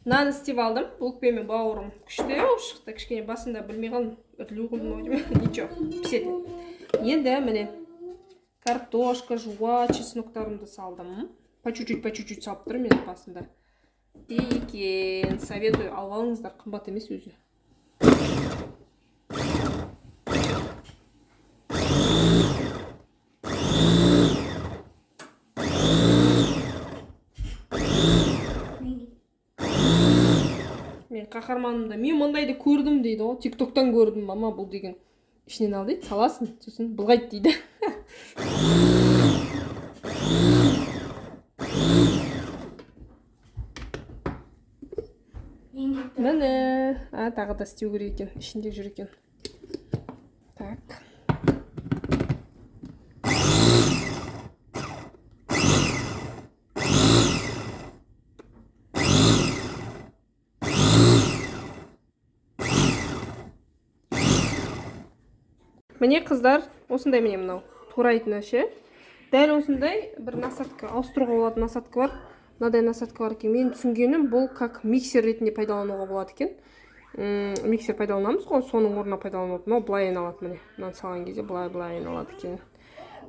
Нан істеп алдым. Өкпе мен бауырым күшті шықты. Кішкене басында білмей қалдым. Үтілу қылдым ау деймін. Ничего, піседі. Енді міне картошка, жуа, чесноктарымды салдым. По чуть-чуть салып тұрмын мен басында. Екен, советую, алғаныңыздар, қымбат емес өзі. Мен қаһарманымда, мен мұндайды көрдім дейді ғой, тиктоктан көрдім, мама бұл деген. Ішінен ал дейді, саласын, сосын былғайды дейді. Міне, тағы да істеу керек екен, ішінде жүр екен. Так. Міне қыздар, осындай міне мынау турайтыны ше. Дәл осындай бір насадка, ауыстыруға болады насадка бар. Мынадай насадка бар екен. Мен түсінгенім бұл как миксер ретінде пайдалануға болады екен. Миксер пайдаланамыз ғой, соның орнына пайдаланады. Мынау былай айналады міне. Мынаны салған кезде былай айналады екен.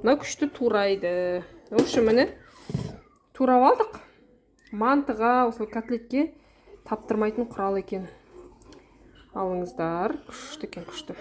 Мынау күшті турайды. В общем, міне турап алдық. Мантыға, осы котлетке таптырмайтын құрал екен. Алыңыздар, күшті екен, күшті.